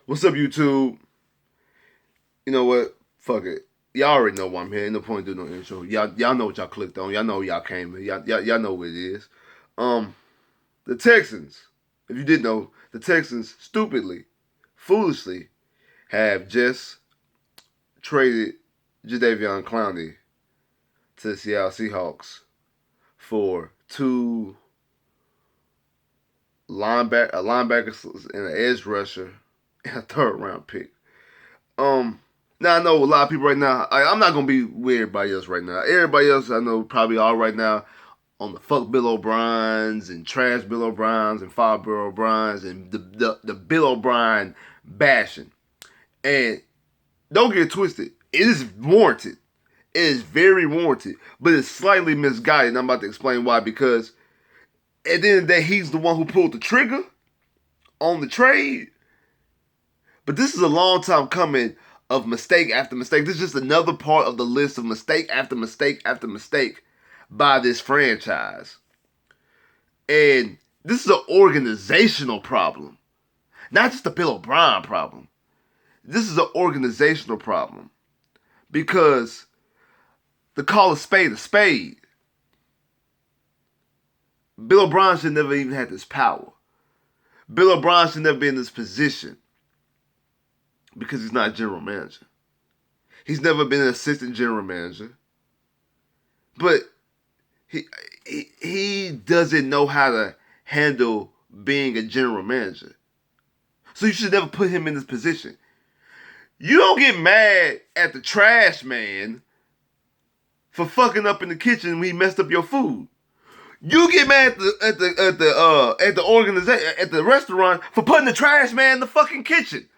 What's up, YouTube? You know what? Fuck it. Y'all already know why I'm here. Ain't no point doing no intro. Y'all know what y'all clicked on. Y'all know y'all came in. Y'all know what it is. Um, the Texans. If you didn't know, the Texans stupidly, foolishly have just traded Jadeveon Clowney to the Seattle Seahawks for two linebackers and an edge rusher and a third round pick. Um, Now I know a lot of people right now. I'm not gonna be with everybody else right now. Everybody else I know probably all right now on the fuck Bill O'Briens and trash Bill O'Briens and fire Bill O'Briens and the Bill O'Brien bashing. And don't get it twisted. It is warranted. It is very warranted, but it's slightly misguided. And I'm about to explain why. Because at the end of the day, he's the one who pulled the trigger on the trade. But this is a long time coming of mistake after mistake. This is just another part of the list of mistake after mistake after mistake by this franchise. And this is an organizational problem, not just a Bill O'Brien problem. This is an organizational problem because to call a spade a spade, Bill O'Brien should never even had this power. Bill O'Brien should never be in this position because he's not a general manager. He's never been an assistant general manager. But he doesn't know how to handle being a general manager. So you should never put him in this position. You don't get mad at the trash man for fucking up in the kitchen when he messed up your food. You get mad at the organization at the restaurant for putting the trash man in the fucking kitchen.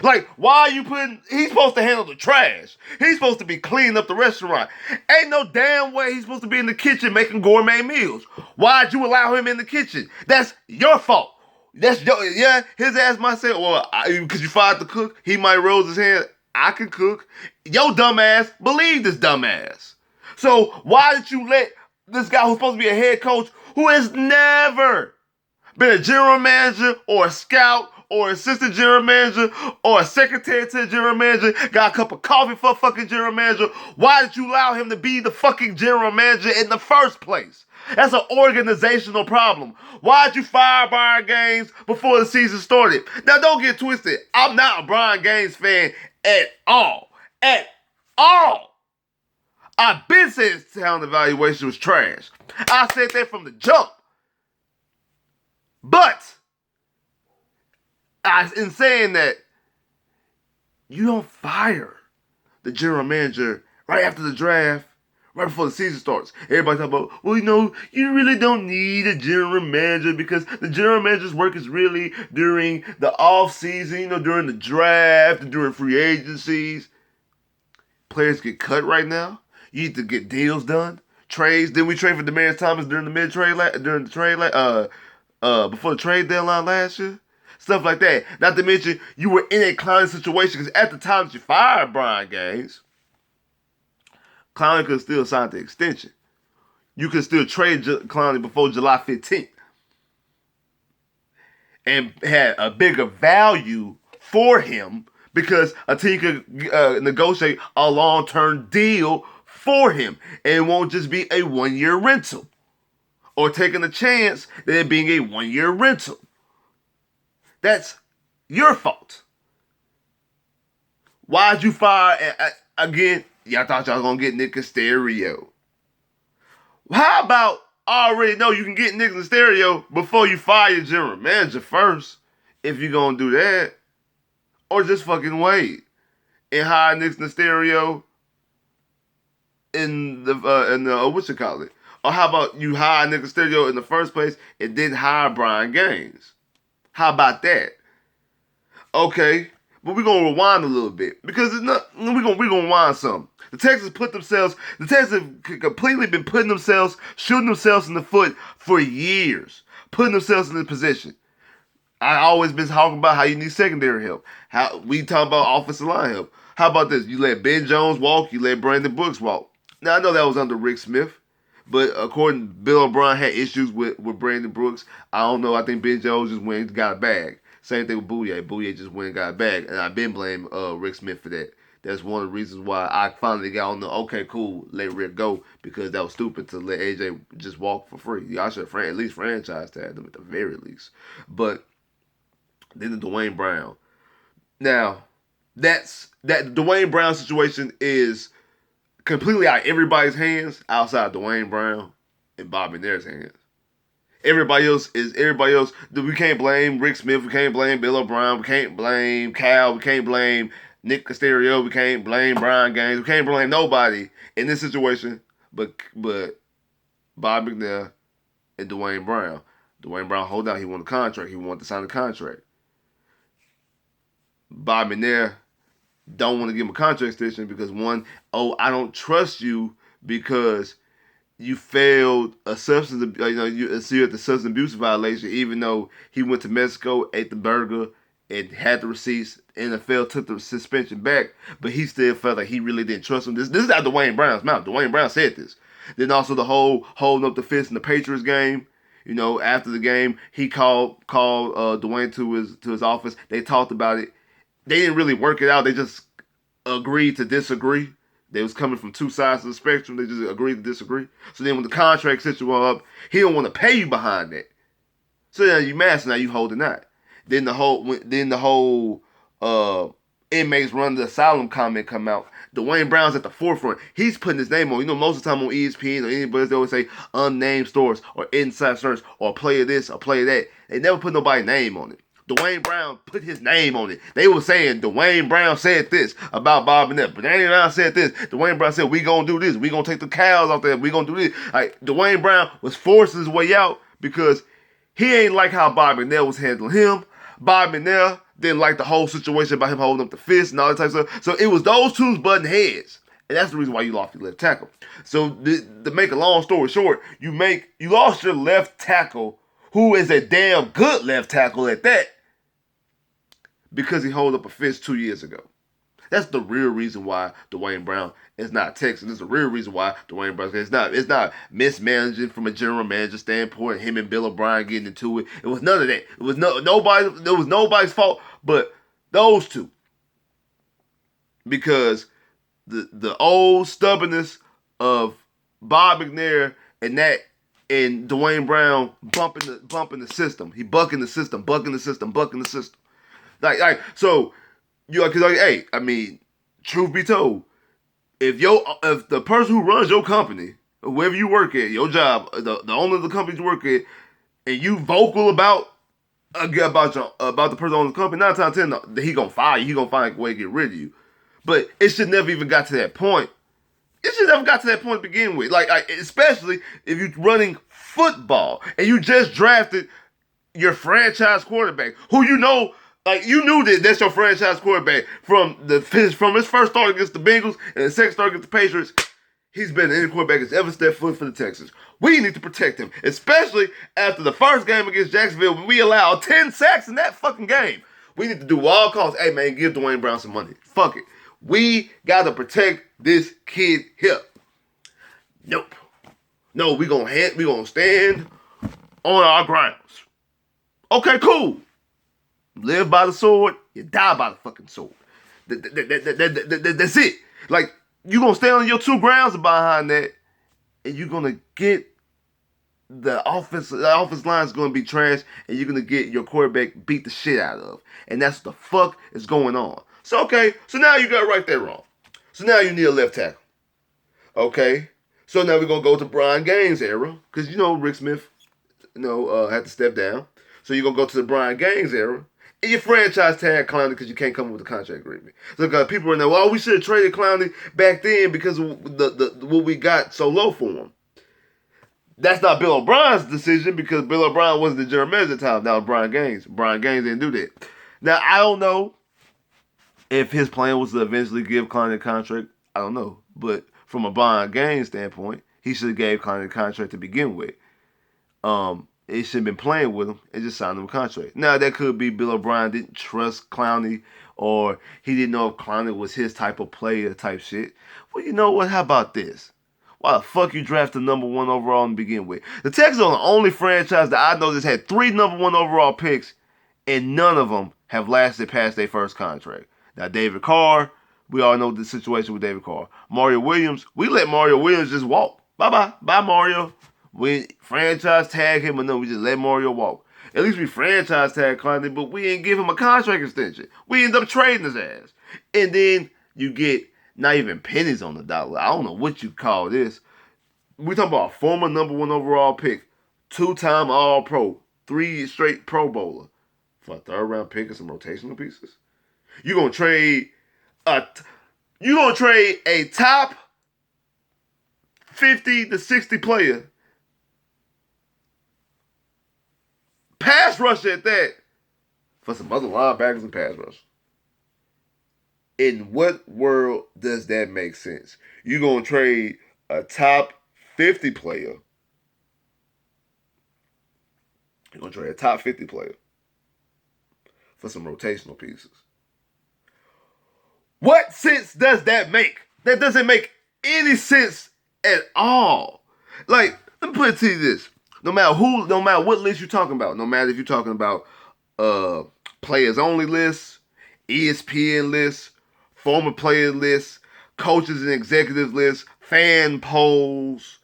Like, why are you putting... He's supposed to handle the trash. He's supposed to be cleaning up the restaurant. Ain't no damn way he's supposed to be in the kitchen making gourmet meals. Why'd you allow him in the kitchen? That's your fault. That's your... Yeah, his ass might say, well, because you fired the cook, he might raise his hand. I can cook. Your dumb ass believe this dumb ass. So why did you let this guy who's supposed to be a head coach, who has never been a general manager or a scout or assistant general manager or a secretary to the general manager, got a cup of coffee for a fucking general manager, why did you allow him to be the fucking general manager in the first place? That's an organizational problem. Why'd you fire Brian Gaines before the season started? Now, don't get twisted. I'm not a Brian Gaines fan at all. At all. I've been saying his talent evaluation was trash. I said that from the jump. But in saying that, you don't fire the general manager right after the draft, right before the season starts. Everybody talk about, well, you really don't need a general manager because the general manager's work is really during the off season, during the draft, during free agencies. Players get cut right now. You need to get deals done, trades. Then we trade for Demaryius Thomas during the before the trade deadline last year. Stuff like that. Not to mention, you were in a Clowney situation because at the time that you fired Brian Gaines, Clowney could still sign the extension. You could still trade Clowney before July 15th and had a bigger value for him because a team could negotiate a long-term deal for him. And it won't just be a one-year rental or taking a chance that it being a one-year rental. That's your fault. Why'd you fire, again, y'all thought y'all was going to get Nick Casterio. How about I already know you can get Nick Casterio before you fire your general manager first, if you're going to do that. Or just fucking wait and hire Nick Casterio in the what you call it? Or how about you hire Nick Casterio in the first place and then hire Brian Gaines? How about that? Okay, but we're gonna rewind a little bit because we're gonna rewind some. The Texans have completely been shooting themselves in the foot for years, putting themselves in this position. I always been talking about how you need secondary help. How we talk about offensive line help. How about this? You let Ben Jones walk, you let Brandon Brooks walk. Now I know that was under Rick Smith. But according to Bill O'Brien had issues with Brandon Brooks. I don't know. I think Ben Jones just went and got a bag. Same thing with Bouye. Bouye just went and got back, and I've been blaming Rick Smith for that. That's one of the reasons why I finally got on the okay, cool, let Rick go, because that was stupid to let AJ just walk for free. Y'all should at least franchise tag them at the very least. But then the Dwayne Brown. Now, that Dwayne Brown situation is completely out of everybody's hands outside Dwayne Brown and Bob McNair's hands. Everybody else. We can't blame Rick Smith. We can't blame Bill O'Brien. We can't blame Cal. We can't blame Nick Casterio. We can't blame Brian Gaines. We can't blame nobody in this situation but Bob McNair and Dwayne Brown. Dwayne Brown, hold out. He won the contract. He wanted to sign the contract. Bob McNair don't want to give him a contract extension because one, I don't trust you because you failed a substance, you see the substance abuse violation, even though he went to Mexico, ate the burger, and had the receipts. NFL took the suspension back, but he still felt like he really didn't trust him. This is out Dwayne Brown's mouth. Dwayne Brown said this. Then also the whole holding up the fist in the Patriots game. After the game, he called Dwayne to his office. They talked about it. They didn't really work it out. They just agreed to disagree. They was coming from two sides of the spectrum. They just agreed to disagree. So then when the contract situation up, he don't want to pay you behind that. So now you mad, so now you holding out. Then the whole inmates run the asylum comment come out. Dwayne Brown's at the forefront. He's putting his name on. Most of the time on ESPN or anybody, they always say unnamed source or inside source or player this or player that. They never put nobody's name on it. Dwayne Brown put his name on it. They were saying Dwayne Brown said this about Bob Burnett. But Dwayne Brown said this. Dwayne Brown said we gonna do this. We gonna take the cows out there. We gonna do this. Like Dwayne Brown was forcing his way out because he ain't like how Bob McNair was handling him. Bob McNair didn't like the whole situation about him holding up the fist and all that type of stuff. So it was those two butting heads. And that's the reason why you lost your left tackle. So to make a long story short, you lost your left tackle, who is a damn good left tackle at that, because he held up a fist 2 years ago. That's the real reason why Dwayne Brown is not Texan. It's the real reason why Dwayne Brown is not. It's not mismanaging from a general manager standpoint. Him and Bill O'Brien getting into it. It was none of that. It was nobody. It was nobody's fault but those two. Because the old stubbornness of Bob McNair and Dwayne Brown bumping the system. He bucking the system. So hey, I mean, truth be told, if the person who runs your company, wherever you work at, your job, the owner of the company you work at, and you vocal about the person owning the company, 9 times out of 10, he gonna fire you. He gonna find a way to get rid of you. But it should never even got to that point. It should never got to that point to begin with. Especially if you're running football and you just drafted your franchise quarterback, who you knew that's your franchise quarterback from his first start against the Bengals and the second start against the Patriots. He's been any quarterback that's ever stepped foot for the Texans. We need to protect him, especially after the first game against Jacksonville when we allowed 10 sacks in that fucking game. We need to do all calls. Hey, man, give Dwayne Brown some money. Fuck it. We got to protect this kid here. Nope. No, we gonna stand on our grounds. Okay, cool. Live by the sword, you die by the fucking sword. That's it. Like, you gonna stay on your two grounds behind that, and you're gonna get the offense line is gonna be trash, and you're gonna get your quarterback beat the shit out of. And that's what the fuck is going on. So, okay, so now you got right there wrong. So now you need a left tackle. Okay? So now we're gonna go to Brian Gaines' era, because Rick Smith, had to step down. So you're gonna go to the Brian Gaines era. And your franchise tag Clowney because you can't come up with a contract agreement. So people are in there, well, we should have traded Clowney back then because of what we got so low for him. That's not Bill O'Brien's decision because Bill O'Brien wasn't the general manager at the time. That was Brian Gaines. Brian Gaines didn't do that. Now, I don't know if his plan was to eventually give Clowney a contract. I don't know. But from a Brian Gaines standpoint, he should have gave Clowney a contract to begin with. He should have been playing with him and just signed him a contract. Now, that could be Bill O'Brien didn't trust Clowney or he didn't know if Clowney was his type of player type shit. Well, you know what? How about this? Why the fuck you drafted number 1 overall to begin with? The Texans are the only franchise that I know that's had 3 number 1 overall picks and none of them have lasted past their first contract. Now, David Carr, we all know the situation with David Carr. Mario Williams, we let Mario Williams just walk. Bye-bye. Bye, Mario. We franchise tag him, but no, we just let Mario walk. At least we franchise tag Clowney, but we didn't give him a contract extension. We end up trading his ass. And then you get not even pennies on the dollar. I don't know what you call this. We talking about a former number 1 overall pick, 2-time All-Pro, 3 straight Pro Bowler for a 3rd round pick and some rotational pieces. You're gonna trade a top 50 to 60 player, pass rusher at that, for some other linebackers and pass rushers. In what world does that make sense? You're gonna trade a top 50 player. You're gonna trade a top 50 player for some rotational pieces. What sense does that make? That doesn't make any sense at all. Like, let me put it to you this. No matter what list you're talking about, no matter if you're talking about players only lists, ESPN lists, former player lists, coaches and executives lists, fan polls,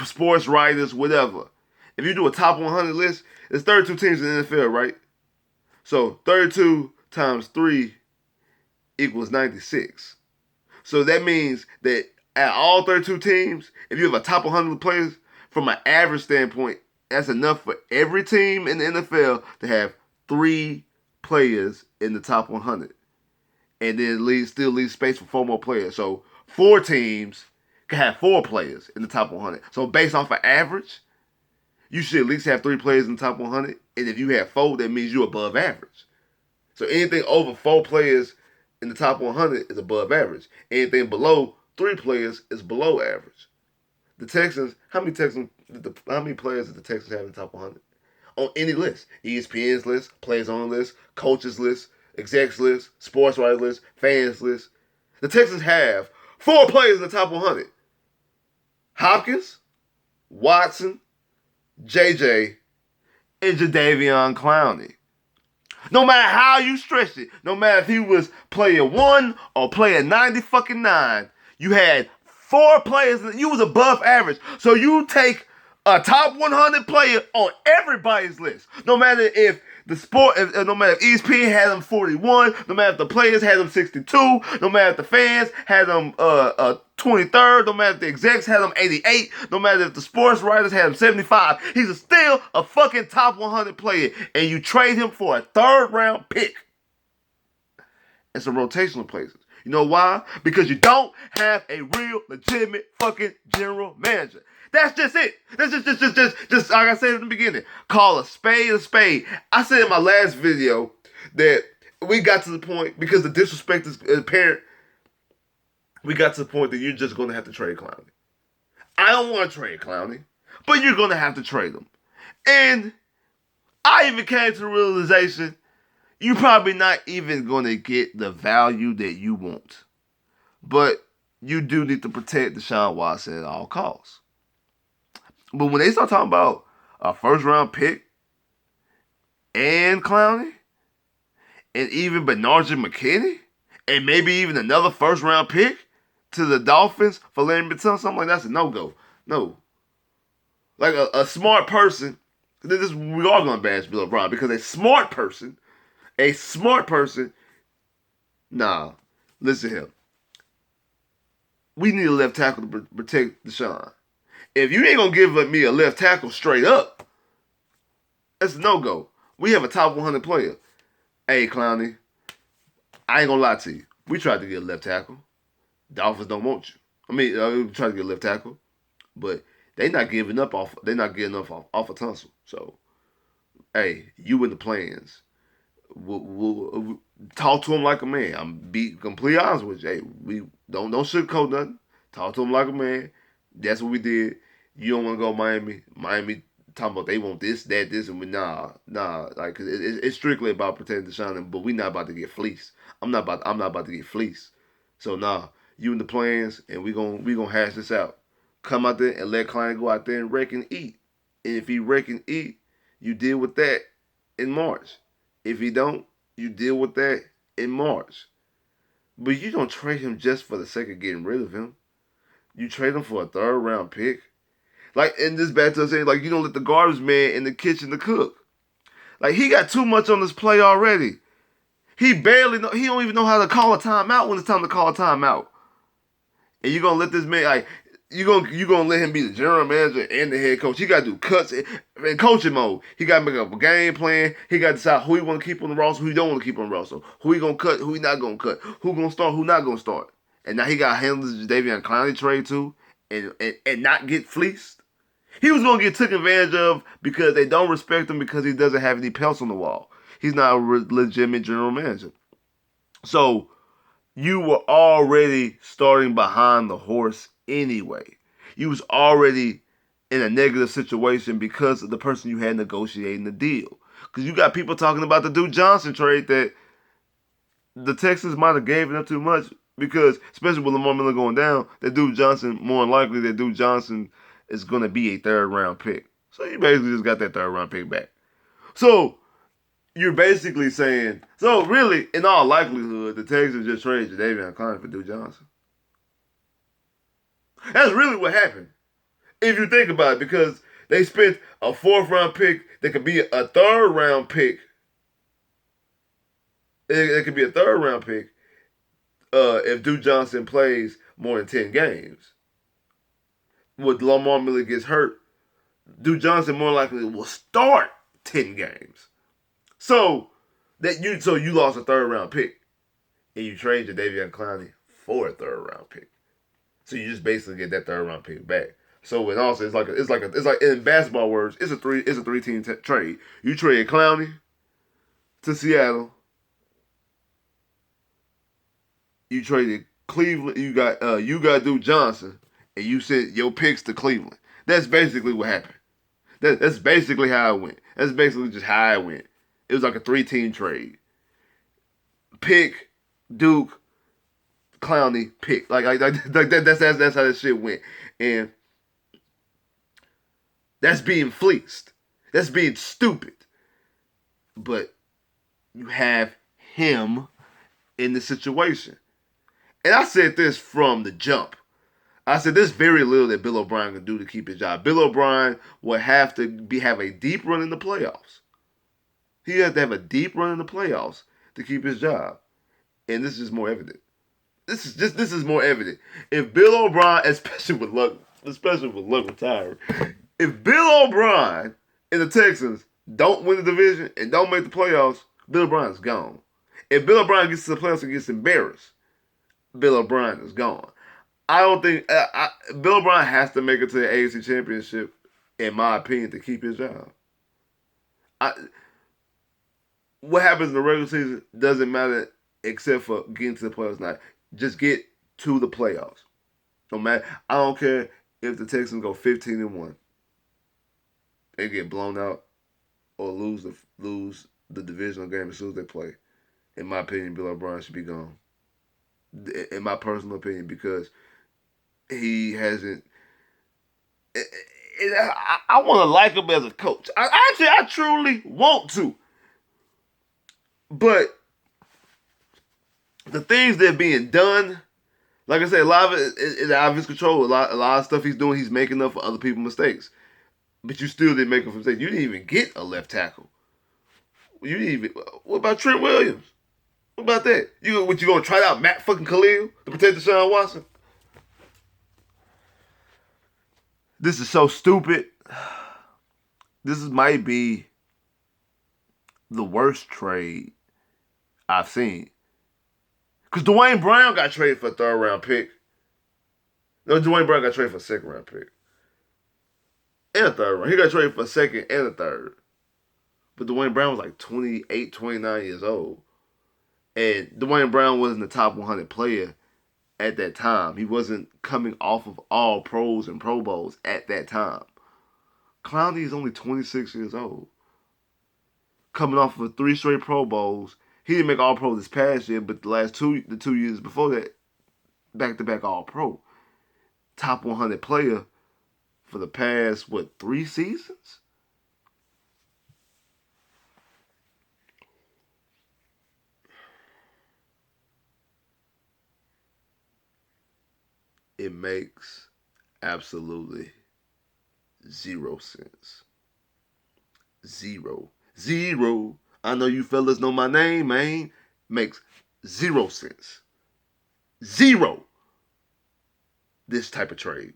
sports writers, whatever. If you do a top 100 list, there's 32 teams in the NFL, right? So 32 times 3 equals 96. So that means that at all 32 teams, if you have a top 100 players, from an average standpoint, that's enough for every team in the NFL to have 3 players in the top 100. And then still leaves space for 4 more players. So 4 teams can have 4 players in the top 100. So based off an average, you should at least have 3 players in the top 100. And if you have 4, that means you're above average. So anything over 4 players in the top 100 is above average. Anything below 3 players is below average. The Texans, how many players did the Texans have in the top 100? On any list. ESPN's list, players on list, coaches list, execs list, sports writers list, fans list. The Texans have 4 players in the top 100. Hopkins, Watson, JJ, and Jadeveon Clowney. No matter how you stretch it, no matter if he was player 1 or player 99, you had 4 players, you was above average. So you take a top 100 player on everybody's list. No matter if no matter if ESPN had them 41, no matter if the players had them 62, no matter if the fans had them 23rd, no matter if the execs had them 88, no matter if the sports writers had him 75, he's still a fucking top 100 player, and you trade him for a 3rd round pick and some rotational places. You know why? Because you don't have a real, legitimate fucking general manager. That's just it. That's just like I said in the beginning. Call a spade a spade. I said in my last video that we got to the point, because the disrespect is apparent, we got to the point that you're just going to have to trade Clowney. I don't want to trade Clowney, but you're going to have to trade him. And I even came to the realization you're probably not even going to get the value that you want. But you do need to protect Deshaun Watson at all costs. But when they start talking about a 1st round pick and Clowney and even Bernard McKinney and maybe even another 1st round pick to the Dolphins for Larry Tunsil, something like that's a no-go. No. Like a smart person, we are going to bash Bill O'Brien because a smart person, nah, listen to him. We need a left tackle to protect Deshaun. If you ain't going to give me a left tackle straight up, that's a no-go. We have a top 100 player. Hey, Clowney, I ain't going to lie to you. We tried to get a left tackle. Dolphins don't want you. I mean, we tried to get a left tackle, but they're not getting up off of Tunsil. So, hey, you in the plans. We'll talk to him like a man. I'm be completely honest with you. Hey, we don't sugarcoat nothing. Talk to him like a man. That's what we did. You don't want to go Miami. Miami talking about they want this, that, this, and we nah. Like it's strictly about protecting Deshaun, but we not about to get fleeced. I'm not about to get fleeced. So nah, you in the plans, and we gonna hash this out. Come out there and let Klein go out there and wreck and eat. And if he wreck and eat, you deal with that, in March. If he don't, you deal with that in March. But you don't trade him just for the sake of getting rid of him. You trade him for a third round pick. Like, in this back to saying, like, you don't let the garbage man in the kitchen to cook. Like, he got too much on this play already. He barely know. He don't even know how to call a timeout when it's time to call a timeout. And you gonna let this man, like, you gonna let him be the general manager and the head coach. He gotta do cuts in coaching mode. He gotta make up a game plan. He gotta decide who he wanna keep on the roster, who he don't wanna keep on the roster, who he gonna cut, who he not gonna cut, who gonna start, who not gonna start. And now he gotta handle this Jadeveon Clowney trade too, and not get fleeced. He was gonna get taken advantage of because they don't respect him because he doesn't have any pelts on the wall. He's not a legitimate general manager. So you were already starting behind the horse anyway. You was already in a negative situation because of the person you had negotiating the deal. Because you got people talking about the Duke Johnson trade that the Texans might have gave it up too much because, especially with Lamar Miller going down, that Duke Johnson, more than likely that Duke Johnson is going to be a third round pick. So you basically just got that third round pick back. So you're basically saying, so really, in all likelihood, the Texans just traded Jadeveon Clowney for Duke Johnson. That's really what happened. If you think about it, because they spent a fourth round pick that could be a third round pick. It could be a third round pick if Duke Johnson plays more than 10 games. When Lamar Miller gets hurt, Duke Johnson more likely will start 10 games. So you lost a third round pick, and you trade Jadeveon Clowney for a third round pick. So you just basically get that third round pick back. So and also it's like in basketball words, it's a three team trade. You trade Clowney to Seattle. You traded Cleveland. You got Duke Johnson, and you sent your picks to Cleveland. That's basically what happened. That's basically how it went. That's basically just how it went. It was like a 3-team trade. Pick, Duke, Clowney, pick. Like that. That's how that shit went. And that's being fleeced. That's being stupid. But you have him in the situation. And I said this from the jump. I said there's very little that Bill O'Brien can do to keep his job. Bill O'Brien will have to have a deep run in the playoffs. He has to have a deep run in the playoffs to keep his job. And this is more evident. This is more evident. If Bill O'Brien, especially with Luck retiring, if Bill O'Brien and the Texans don't win the division and don't make the playoffs, Bill O'Brien's gone. If Bill O'Brien gets to the playoffs and gets embarrassed, Bill O'Brien is gone. I don't think Bill O'Brien has to make it to the AFC Championship, in my opinion, to keep his job. What happens in the regular season doesn't matter except for getting to the playoffs. Now, just get to the playoffs. No matter. I don't care if the Texans go 15-1. They get blown out or lose the divisional game as soon as they play. In my opinion, Bill O'Brien should be gone. In my personal opinion, because he hasn't. I want to like him as a coach. I truly want to. But the things that are being done, like I said, a lot of it is out of his control. A lot of stuff he's doing, he's making up for other people's mistakes. But you still didn't make a mistake. You didn't even get a left tackle. You didn't even. What about Trent Williams? What about that? You gonna try out Matt fucking Khalil to protect Deshaun Watson? This is so stupid. Might be the worst trade I've seen. Because Dwayne Brown got traded for a third round pick. No, Dwayne Brown got traded for a second round pick. And a third round. He got traded for a second and a third. But Dwayne Brown was like 28, 29 years old. And Dwayne Brown wasn't the top 100 player at that time. He wasn't coming off of all pros and Pro Bowls at that time. Clowney is only 26 years old. Coming off of 3 straight Pro Bowls. He didn't make all pro this past year, but the 2 years before that, back-to-back all pro. Top 100 player for the past, 3 seasons? makes absolutely zero sense. Zero. Zero. I know you fellas know my name, man. Makes zero sense. Zero. This type of trade.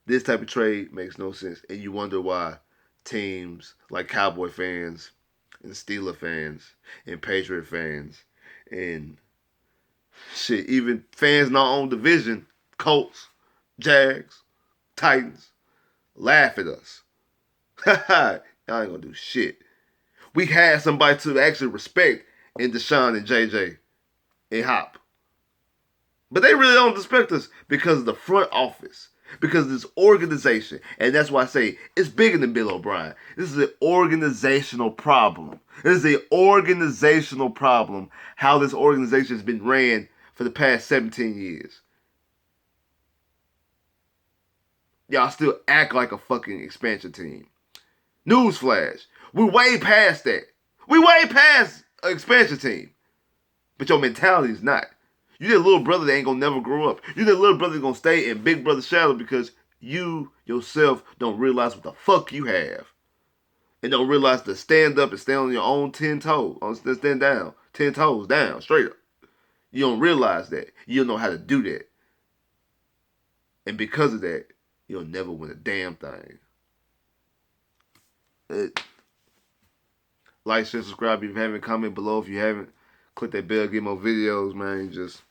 This type of trade makes no sense. And you wonder why teams like Cowboy fans and Steeler fans and Patriot fans and shit, even fans in our own division, Colts, Jags, Titans, laugh at us. Y'all ain't gonna do shit. We had somebody to actually respect in Deshaun and JJ and Hop. But they really don't respect us because of the front office, because of this organization. And that's why I say it's bigger than Bill O'Brien. This is an organizational problem. This is an organizational problem, how this organization has been ran for the past 17 years. Y'all still act like a fucking expansion team. Newsflash. We're way past that. We're way past an expansion team. But your mentality is not. You that little brother that ain't gonna never grow up. You that little brother that's gonna stay in big brother's shadow because you yourself don't realize what the fuck you have. And don't realize to stand up and stand on your own 10 toes. Stand down. 10 toes down. Straight up. You don't realize that. You don't know how to do that. And because of that, you'll never win a damn thing. Like, share, subscribe if you haven't. Comment below if you haven't. Click that bell, get more videos, man. Just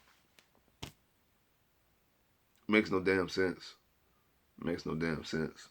makes no damn sense. Makes no damn sense.